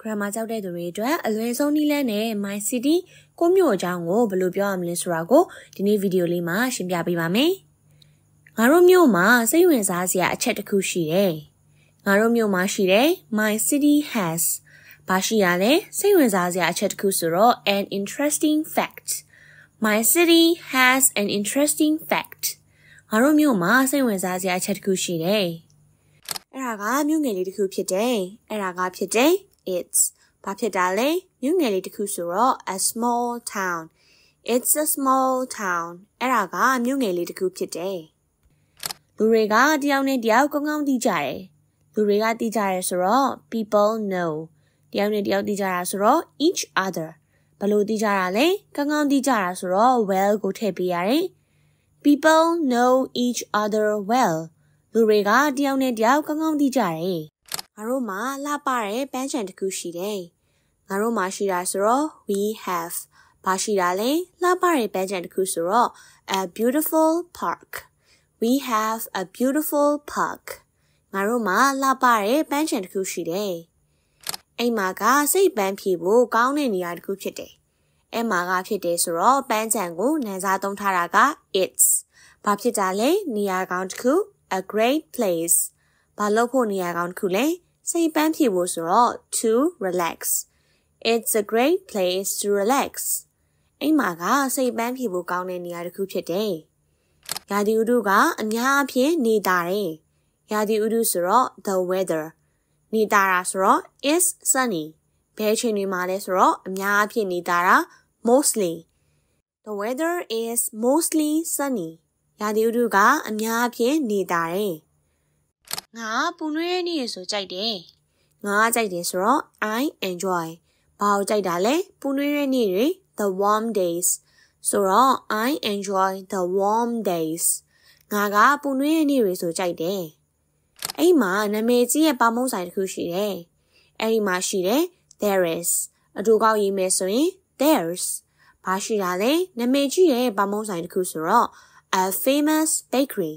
grammar ကြောက်တဲ့သူတွေအတွက်အလွယ်ဆုံးနည်းလမ်းနဲ့ my city ကိုမြို့အကြောင်းကိုဘယ်လိုပြောရမလဲဆိုတာကိုဒီနေ့ဗီဒီယိုလေးမှာရှင်းပြပေးပါမယ်။ငါတို့မြို့မှာစိတ်ဝင်စားစရာအချက်တစ်ခုရှိတယ်။ငါတို့မြို့မှာရှိတယ် my city has ဘာရှိရလဲစိတ်ဝင်စားစရာအချက်တစ်ခုဆိုတော့ an interesting fact. My city has an interesting fact. ငါတို့မြို့မှာစိတ်ဝင်စားစရာအချက်တစ်ခုရှိတယ်။အဲ့ဒါကမြို့ငယ်လေးတစ်ခုဖြစ်တယ်။အဲ့ဒါကဖြစ်တယ် it's ဘာဖြစ်တာလဲမြို့ငယ်လေးတစ်ခုဆိုတော့ a small town. It's a small town. အဲ့ဒါကမြို့ငယ်လေးတစ်ခုဖြစ်တယ်။လူတွေကတယောက်နဲ့တယောက်ကောင်းကောင်းသိကြတယ်။လူတွေကသိကြတယ်ဆိုတော့ people know. တယောက်နဲ့တယောက်သိကြတာဆိုတော့ each other. ဘယ်လိုသိကြတာလဲကောင်းကောင်းသိကြတာဆိုတော့ well ကိုထည့်ပေးရတယ်။ People know each other well. လူတွေကတယောက်နဲ့တယောက်ကောင်းကောင်းသိကြတယ်။ငါတို့မှာလှပတဲ့ပန်းခြံတစ်ခုရှိတယ်။ငါတို့မှာရှိတာဆိုတော့ we have. ဘာရှိတာလဲလှပတဲ့ပန်းခြံတစ်ခုဆိုတော့ a beautiful park. We have a beautiful park. ငါတို့မှာလှပတဲ့ပန်းခြံတစ်ခုရှိတယ်။အိမ်မှာကစိတ်ပန်းဖြေဖို့ကောင်းတဲ့နေရာတစ်ခုဖြစ်တယ်။အဲ့မှာကဖြစ်တယ်ဆိုတော့ပန်းခြံကိုနာမ်စားသုံးထားတာက it's. ဘာဖြစ်တာလဲနေရာကောင်းတစ်ခု a great place. ဘာလို့ဖို့နေရာကောင်းတစ်ခုလဲစိတ်ပန်းဖြေဖို့ဆိုတော့ to relax. It's a great place to relax. အိမ်မှာကစိတ်ပန်းဖြေဖို့ကောင်းတဲ့နေရာတစ်ခုဖြစ်တယ်။ရာသီဥတုကအများအပြားနေတာတယ်။ရာသီဥတုဆိုတော့ the weather. နေတာတာဆိုတော့ is sunny. ဘယ်အချိန်တွေမှာလဲဆိုတော့အများအပြားနေတာတာ mostly. The weather is mostly sunny. ရာသီဥတုကအများအပြားနေတာတယ်။ငါပူနွေးတဲ့နေ့ဆိုကြိုက်တယ်။ငါကြိုက်တယ်ဆိုတော့ I enjoy. ဘာကိုကြိုက်တာလဲပူနွေးတဲ့နေ့တွေ the warm days. ဆိုတော့ I enjoy the warm days. ငါကပူနွေးတဲ့နေ့တွေဆိုကြိုက်တယ်။အဲ့မှာနာမည်ကြီးရဲ့ပါမုန်းဆိုင်တစ်ခုရှိတယ်။အဲ့ဒီမှာရှိတယ် there is. အတူကောက်ရေးမယ်ဆိုရင် there's. ဘာရှိတာလဲနာမည်ကြီးရဲ့ပါမုန်းဆိုင်တစ်ခုဆိုတော့ a famous bakery.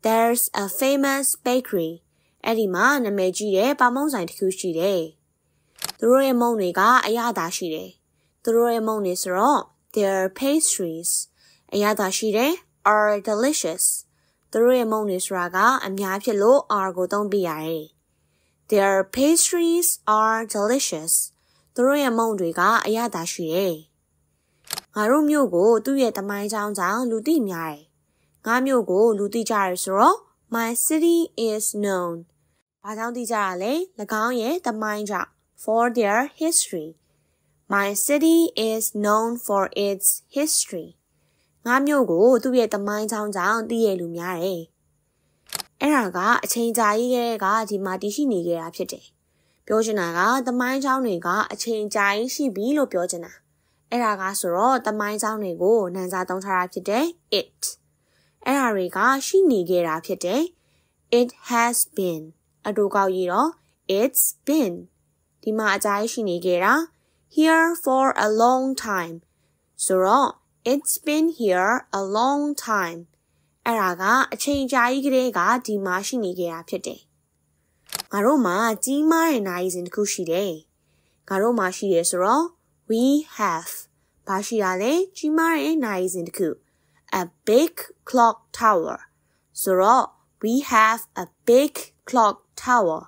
There's a famous bakery. အဲ့ဒီမှာနာမည်ကြီးရဲ့ပါမုန်းဆိုင်တစ်ခုရှိတယ်။သူတို့ရဲ့မုန့်တွေကအရသာရှိတယ်။သူတို့ရဲ့မုန့်တွေဆိုတော့ their pastries. အရသာရှိတယ် are delicious. သူတို့ရဲ့မုန့်တွေဆိုတာကအများဖြစ်လို့ are ကိုသုံးပြရတယ်။ Their pastries are delicious. သူတို့ရဲ့မုန့်တွေကအရသာရှိတယ်။ငါတို့မြို့ကိုသူ့ရဲ့သမိုင်းကြောင်းကြောင့်လူသိများတယ်။ငါမြို့ကိုလူသိကြရဆိုတော့ my city is known. ဘာကြောင့်သိကြရလဲ၎င်းရဲ့သမိုင်းကြောင့် for their history. My city is known for its history. ငါမြို့ကိုသူ့ရဲ့သမိုင်းကြောင်းကြောင့်သိရလူများတယ်။အဲ့ဒါကအချိန်ကြာကြီးကဒီမှာတည်ရှိနေကြတာဖြစ်တယ်။ပြောချင်တာကသမိုင်းကြောင်းတွေကအချိန်ကြာကြီးရှိပြီလို့ပြောချင်တာ။အဲ့ဒါကဆိုတော့သမိုင်းကြောင်းတွေကိုနာမ်စားသုံးထားတာဖြစ်တယ် it. အဲ့ဒါတွေကရှိနေကြတာဖြစ်တယ် it has been. အတူကောက်ရေးတော့ it's been. ဒီမှာအကြာကြီးရှိနေကြတာ here for a long time. ဆိုတော့ it's been here a long time. အဲ့ဒါကအချိန်ကြာကြီးကလေးကဒီမှာရှိနေကြတာဖြစ်တယ်။ငါတို့မှာကြီးမားတဲ့နိုင်စဉ်တစ်ခုရှိတယ်။ငါတို့မှာရှိတယ်ဆိုတော့ we have. ဘာရှိရလဲကြီးမားတဲ့နိုင်စဉ်တစ်ခု a big clock tower. ဆိုတော့ we have a big clock tower.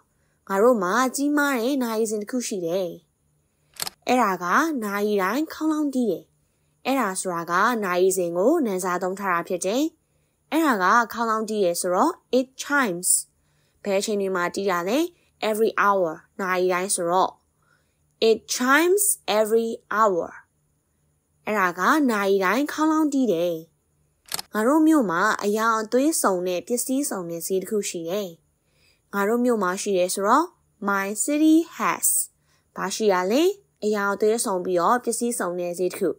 ငါတို့မှာကြီးမားတဲ့နိုင်စဉ်တစ်ခုရှိတယ်။အဲ့ဒါကနိုင်တိုင်းခေါင်းလောင်းတီးတယ်။အဲ့ဒါဆိုတာကနိုင်စဉ်ကိုနာမ်စားသုံးထားတာဖြစ်တယ်။အဲ့ဒါကခေါင်းလောင်းတီးရဆိုတော့ it chimes. ဘယ်အချိန်တွေမှာတီးတာလဲ every hour. နိုင်တိုင်းဆိုတော့ it chimes every hour. အဲ့ဒါကနိုင်တိုင်းခေါင်းလောင်းတီးတယ်။ငါတို့မြို့မှာအရာအသွေးစုံတဲ့ပစ္စည်းစုံတဲ့ဈေးတစ်ခုရှိတယ်။ငါတို့မြို့မှာရှိတယ်ဆိုတော့ my city has. ဘာရှိရလဲအရာအသွေးစုံပြီးတော့ပစ္စည်းစုံတဲ့ဈေးတစ်ခု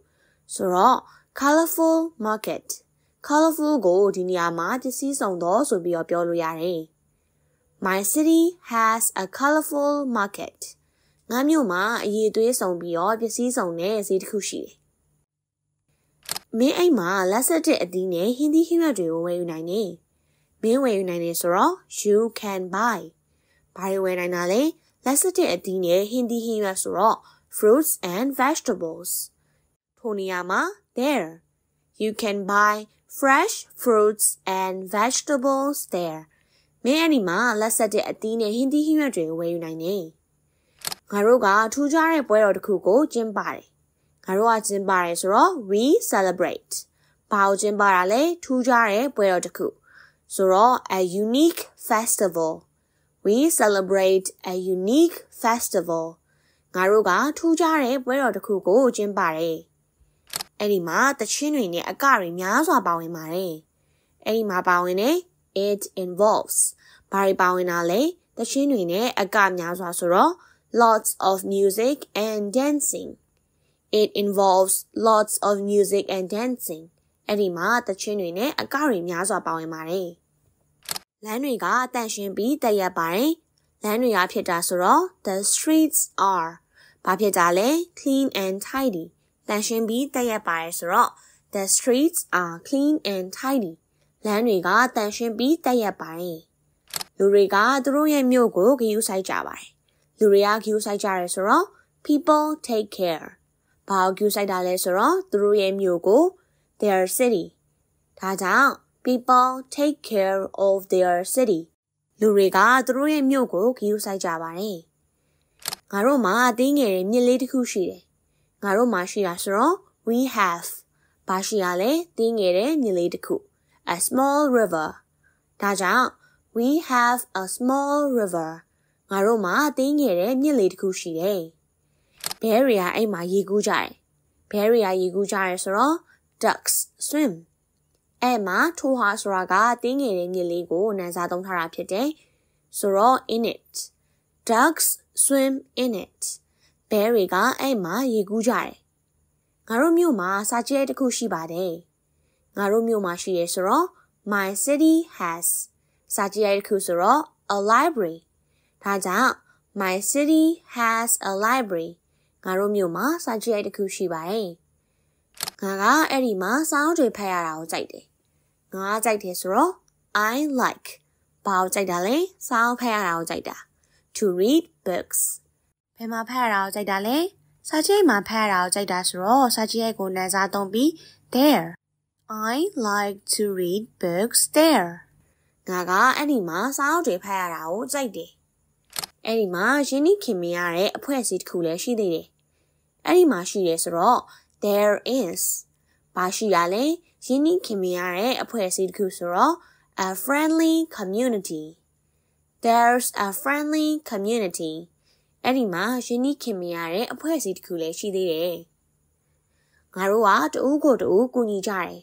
ဆိုတော့ colorful market. Colorful ကိုဒီနေရာမှာပစ္စည်းစုံတော့ဆိုပြီးတော့ပြောလို့ရတယ်။ My city has a colorful market. ငါမြို့မှာအရည်အသွေးစုံပြီးတော့ပစ္စည်းစုံတဲ့ဈေးတစ်ခုရှိတယ်။မင်းအိမ်မှာလက်ဆက်တဲ့အသီးနဲ့ဟင်းသီးဟင်းရွက်တွေကိုဝယ်ယူနိုင်တယ်။မင်းဝယ်ယူနိုင်တယ်ဆိုတော့ you can buy. ဘာတွေဝယ်နိုင်တာလဲ လက်စတဲ့အသီးနဲ့ဟင်းသီးဟင်းရွက်ဆိုတော့ fruits and vegetables ထိုနေရာမှာ there you can buy fresh fruits and vegetables there မင်းအဲ့ဒီမှာလက်စတဲ့အသီးနဲ့ဟင်းသီးဟင်းရွက်တွေကိုဝယ်ယူနိုင်တယ်ငါတို့ကထူးခြားတဲ့ပွဲတော်တစ်ခုကိုကျင်းပတယ်ငါတို့ကကျင်းပတယ်ဆိုတော့ we celebrate ဘာကိုကျင်းပတာလဲထူးခြားတဲ့ပွဲတော်တစ်ခုဆိုတော့ a unique festival we celebrate a unique festival ငါတို့ကထူးခြားတဲ့ပွဲတော်တစ်ခုကိုကျင်းပတယ်အဲ့ဒီမှာသချင်းတွေနဲ့အကတွေများစွာပါဝင်ပါတယ်အဲ့ဒီမှာပါဝင်တယ် it involves ဘာတွေပါဝင်တာလဲသချင်းတွေနဲ့အကများစွာဆိုတော့ lots of music and dancing it involves lots of music and dancing အဲ့ဒီမှာသချင်းတွေနဲ့အကတွေများစွာပါဝင်ပါတယ်လမ်းတွေကတန့်ရှင်းပြီးတက်ရက်ပါတယ်လမ်းတွေကဖြစ်တာဆိုတော့ the streets are ဘာဖြစ်တာလဲ clean and tidy တန့်ရှင်းပြီးတက်ရက်ပါတယ်ဆိုတော့ the streets are clean and tidy လမ်းတွေကတန့်ရှင်းပြီးတက်ရက်ပါတယ်လူတွေကသူတို့ရဲ့မြို့ကိုဂရုစိုက်ကြပါတယ်လူတွေကဂရုစိုက်ကြရဲဆိုတော့ people take care ဘာကိုဂရုစိုက်တာလဲဆိုတော့သူတို့ရဲ့မြို့ကို their city ဒါကြောင့်people take care of their city လူတွေကသူတို့ရဲ့မြို့ကိုဂရုစိုက်ကြပါတယ်ငါတို့မှာအသေးငယ်တဲ့မြစ်လေးတစ်ခုရှိတယ်ငါတို့မှာရှိတာဆိုတော့ we have ဘာရှိရလဲသေးငယ်တဲ့မြစ်လေးတစ်ခု a small river ဒါကြောင့် we have a small river ငါတို့မှာသေးငယ်တဲ့မြစ်လေးတစ်ခုရှိတယ်ဘဲရီယာအဲ့မှာရေကူးကြတယ်ဘဲရီယာရေကူးကြရဲဆိုတော့ ducks swim အဲ့မှာထိုးဟာဆိုတာကတင်းငယ်တဲ့မြစ်လေးကိုနန်းစားသုံးထားတာဖြစ်တယ်ဆိုတော့ in it ducks swim in it ဘဲတွေကအဲ့မှာရေကူးကြတယ်ငါတို့မြို့မှာစာကြည့်တိုက်တစ်ခုရှိပါတယ်ငါတို့မြို့မှာရှိရဲဆိုတော့ my city has စာကြည့်တိုက်တစ်ခုဆိုတော့ a library ဒါကြောင့် my city has a library ငါတို့မြို့မှာစာကြည့်တိုက်တစ်ခုရှိပါတယ်ငါကအဲ့ဒီမှာစာအုပ်တွေဖတ်ရတာကိုကြိုက်တယ်ငါကြိုက်တယ်ဆိုတော့ I like ဘာကိုကြိုက်တာလဲစာအုပ်ဖတ်ရတာကိုကြိုက်တာ to read books ဘယ်မှာဖတ်ရတာကိုကြိုက်တာလဲစာကြည့်မှာဖတ်ရတာကိုကြိုက်တာဆိုတော့စာကြည့်ကိုနန်းစားသုံးပြီး there I like to read books there ငါကအဲ့ဒီမှာစာအုပ်တွေဖတ်ရတာကိုကြိုက်တယ်အဲ့ဒီမှာရင်းနှီးခင်မင်ရတဲ့အဖွဲ့အစည်းတစ်ခုလည်းရှိသေးတယ်အဲ့ဒီမှာရှိရဲဆိုတော့ there is ဘာရှိရလဲရင်းနှီးခင်မင်ရတဲ့အဖွဲ့အစည်းတစ်ခုဆိုတော့ a friendly community there's a friendly community အဲ့ဒီမှာရင်းနှီးခင်မင်ရတဲ့အဖွဲ့အစည်းတစ်ခုလည်းရှိသေးတယ်ငါတို့ကတဦးကိုတဦးကူညီကြတယ်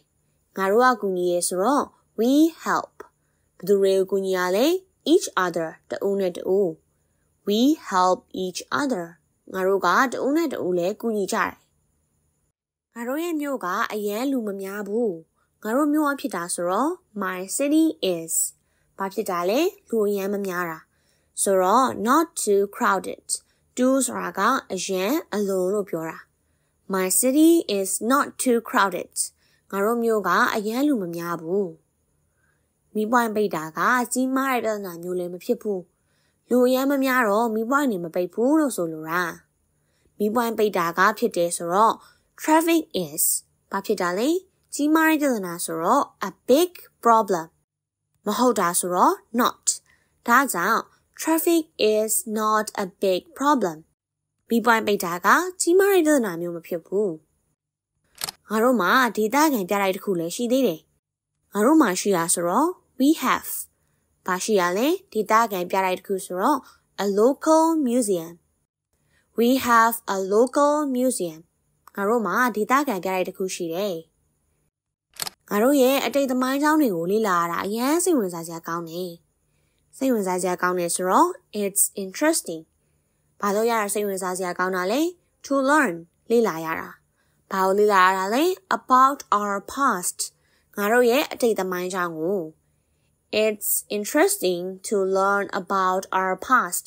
ငါတို့ကကူညီရဲဆိုတော့ we help ဘယ်သူတွေကိုကူညီရလဲ each other တဦးနဲ့တဦး we help each other ငါတို့ကတဦးနဲ့တဦးလည်းကူညီကြတယ်ငါတို့ရဲ့မြို့ကအရန်လူမများဘူးငါတို့မြို့အဖြစ်တာဆိုတော့ my city is ဘာဖြစ်တာလဲလူအရန်မများတာဆိုတော့ not too crowded too ဆိုတာကအရန်အလုံးလို့ပြောတာ my city is not too crowded ငါတို့မြို့ကအရန်လူမများဘူးမီးပွိုင်းပိတ်တာကကြီးမားတဲ့ပြဿနာမျိုးလည်းမဖြစ်ဘူးလူအရန်မများတော့မီးပွိုင်းနေမပိတ်ဘူးလို့ဆိုလိုတာမီးပွိုင်းပိတ်တာကဖြစ်တယ်ဆိုတော့Traffic is ဘာဖြစ်တာလဲကြီးမားတဲ့ပြဿနာဆိုတော့ a big problem မဟုတ်တာဆိုတော့ not ဒါကြောင့် traffic is not a big problem မီးပွိုင်းပိတ်တာကကြီးမားတဲ့ပြဿနာမျိုးမဖြစ်ဘူးငါတို့မှာဒေသခံပြတိုက်တစ်ခုလည်းရှိသေးတယ်ငါတို့မှာရှိတာဆိုတော့ we have ဘာရှိရလဲဒေသခံပြတိုက်တစ်ခုဆိုတော့ a local museum we have a local museumငါတို့မှာဒေသခံပြတိုက်တစ်ခုရှိတယ်ငါတို့ရဲ့အတိတ်သမိုင်းကြောင်းတွေကိုလေ့လာရတာအရန်စိတ်ဝင်စားစရာကောင်းတယ်စိတ်ဝင်စားစရာကောင်းတယ်ဆိုတော့ it's interesting ဘာလို့ရတာစိတ်ဝင်စားစရာကောင်းတာလဲ to learn လေ့လာရတာဘာလို့လေ့လာရတာလဲ about our past ငါတို့ရဲ့အတိတ်သမိုင်းကြောင်းကို it's interesting to learn about our past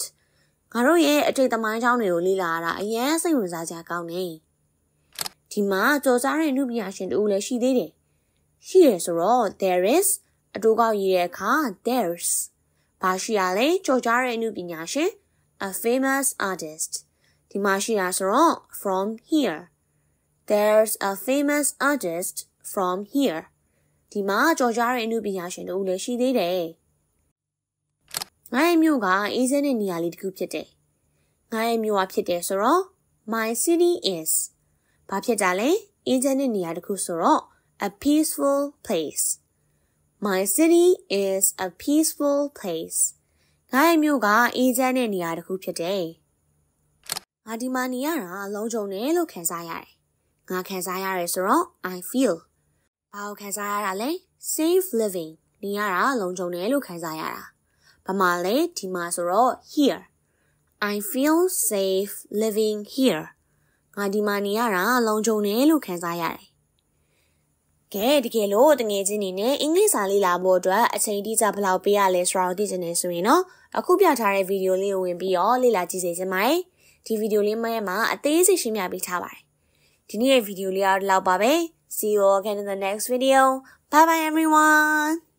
ငါတို့ရဲ့အတိတ်သမိုင်းကြောင်းတွေကိုလေ့လာရတာအရန်စိတ်ဝင်စားစရာကောင်းတယ်ဒီမှာကြော်စားတဲ့လူပညာရှင်တူလည်းရှိသေးတယ်ရှိရဆိုတော့ there is အတူကောက်ရေးတဲ့အခါ there's ဘာရှိရလဲကြော်ကြားတဲ့လူပညာရှင် a famous artist ဒီမှာရှိတာဆိုတော့ from here there's a famous artist from here ဒီမှာကြော်ကြားတဲ့အမှုပညာရှင်တို့လည်းရှိသေးတယ်ငါရဲ့မြို့ကအေးစင်းတဲ့နေရာလေးတစ်ခုဖြစ်တယ်ငါရဲ့မြို့ကဖြစ်တယ်ဆိုတော့ my city is ဘာဖြစ်တာလဲအေးစင်းတဲ့နေရာတစ်ခုဆိုတော့ a peaceful place my city is a peaceful place ငါရဲ့မြို့ကအေးစင်းတဲ့နေရာတစ်ခုဖြစ်တယ်ငါဒီမှာနေရတာလုံးချုံတယ်လို့ခံစားရတယ်ငါခံစားရတယ်ဆိုတော့ I feel ဘာကိုခံစားရတာလဲ safe living နေရတာလုံးချုံတယ်လို့ခံစားရတာဘာမှလဲဒီမှာဆိုတော့ here I feel safe living here ငါဒီမှာနေရတာလုံးချုံတယ်လို့ခံစားရတယ်ကဲတကယ်လို့တငယ်ချင်းတွေနဲ့အင်္ဂလိပ်စာလေ့လာဖို့အတွက်အချိန်တိကျဘယ်လောက်ပေးရလဲဆိုတာကိုသိချင်နေဆိုရင်တော့အခုပြထားတဲ့ဗီဒီယိုလေးကိုဝင်ပြီးတော့လေ့လာကြည့်စေချင်ပါတယ်ဒီဗီဒီယိုလေးမှာအသေးစိတ်ရှင်းပြပေးထားပါတယ်ဒီနေ့ရဲ့ဗီဒီယိုလေးကတော့ဒီလောက်ပါပဲSee you again in the next video. Bye bye everyone.